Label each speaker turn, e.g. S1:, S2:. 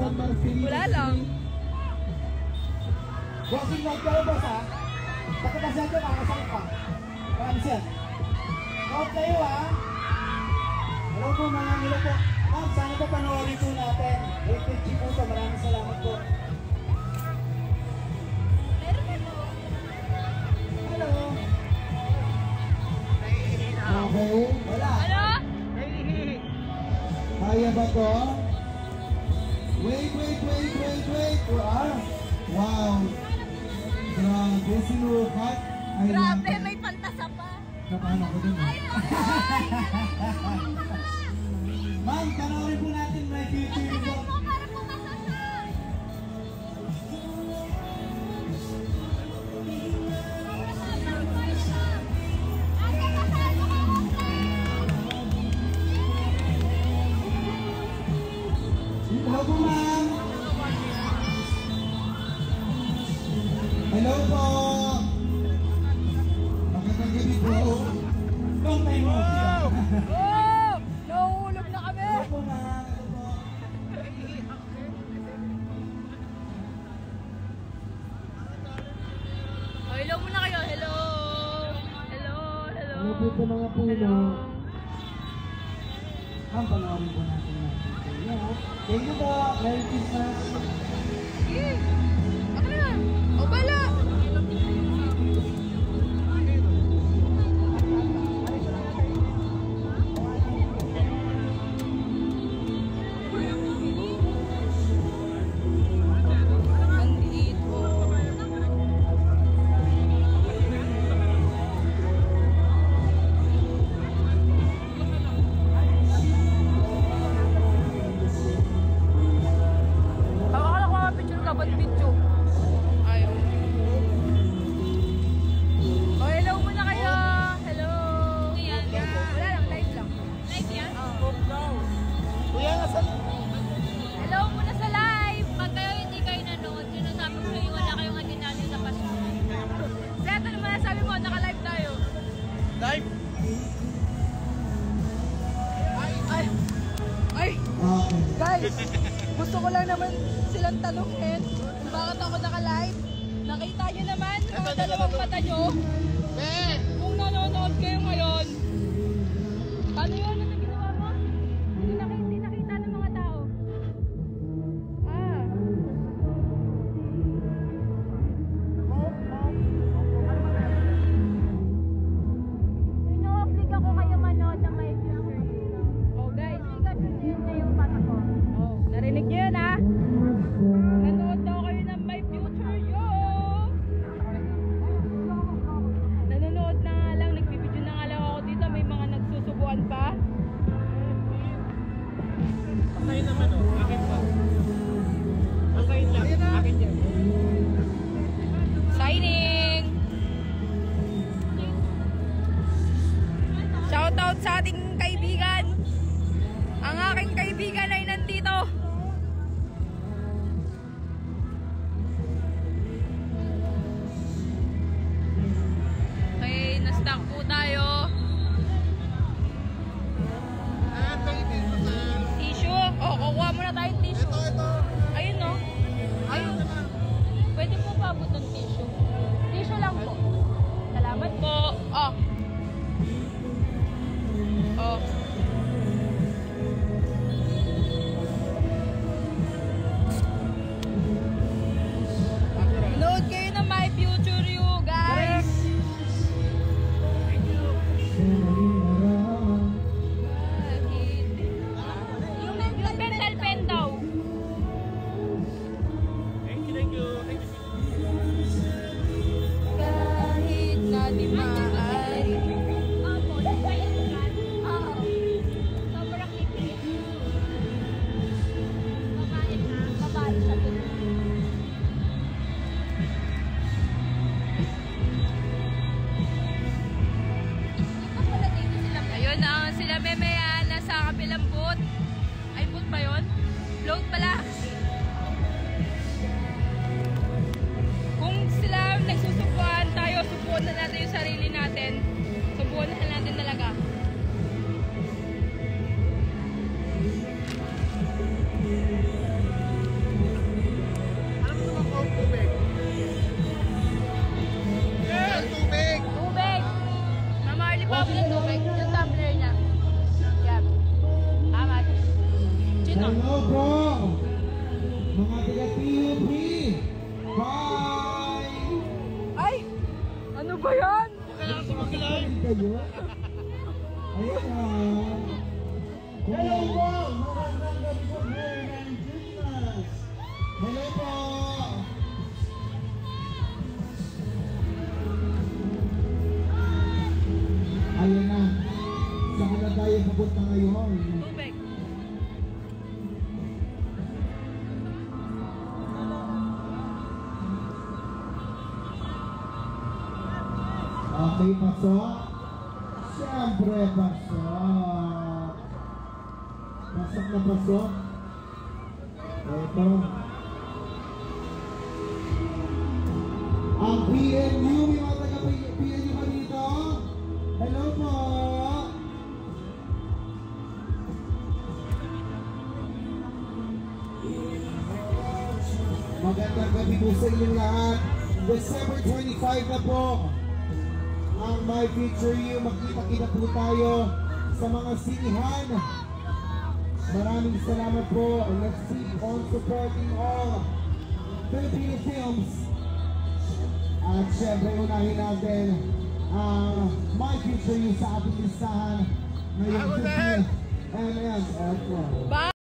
S1: Wala lang.
S2: Bossing lang kayo, boss, ha? Pagkakasya dyan, makakasakit pa. Maraming siya. Out kayo, ha? Hello po, mga nilo po. Ma'am, sana po panoorin po natin. Rated G po ito. Maraming salamat po. Hello. Okay. Wala.
S1: Ano?
S2: Kaya ba to? Wait. Wow. Grabe, sinukat.
S1: Grabe, may pantasa pa.
S2: Napano ko dun. Ma'am, panoorin po natin my future po.
S1: Para pumasa siya.
S2: Hello po, ma'am. Hello po. Magandang gabi po. Long time mo.
S1: Oh! Nahulog na kami!
S2: Hello po, ma'am.
S1: Oh, hello muna kayo. Hello! Hello! Hello!
S2: Hello po sa mga puno. Ma'am, panoorin po natin natin. Thank you po. Merry Christmas.
S1: Sige! Ako na! O bala! Guys, gusto ko lang naman silang tanungin kung bakit ako naka-live. Nakita nyo naman mga dalawang mata nyo. Kung nanonood kayo ngayon, paano yun? Ano ginawa mo? Hindi nakita ng mga tao. Ino-oblig ako kayo manood ng my future. Oh guys, na yung mata ko. Oh, narinig nyo yun, ha? Nanood daw kayo ng my future, yo! Nanonood na nga lang, nagbibideo na nga lang ako dito. May mga nagsusubuan pa.
S3: Pakain naman, oh. Akin pa. Pakain lang. Akin yan.
S1: Signing! Shoutout sa ating kaibigan. Ang aking kaibigan ay nandito. Okay, na-stuck po tayo. Tissue? Oh, kukuha muna tayong tissue.
S3: Ito.
S1: Ayun, no? Ayun. Pwede po pa abot ng tissue. Tissue lang po. Salamat po. Oh. Oh. Nood kayo ng my future, you guys. Yung mental pen daw.
S3: Thank you.
S1: Kahit na di maaari. Sobrang lipi. Babae siya dun. Ayun na sila Memea nasa kabilang boat. Ay, boat ba yun? Float pala. Kung sila nagsusubuan tayo, subuan na natin yung sarili natin. Subuan na natin talaga. ba yan?
S2: Kayo? Ayan na. Hello po! Magandang gabi po, Merry Christmas! Hello po! Ayan na. Saan na tayo pupunta ngayon?
S1: Tubig.
S2: Okay, pasok. Siyempre, pasok. Pasok na pasok. Ito. Ang PNU, may mga taga-PNU ba dito? Hello po. Magandang gabi po sa inyong lahat. December 25 na po ang My Future You. Magkita-kita po tayo sa mga sinihan. Maraming salamat po. Let's keep on supporting all Filipino films. At syempre unahin natin ang My Future You sa ating listahan ngayong 15. And ayan,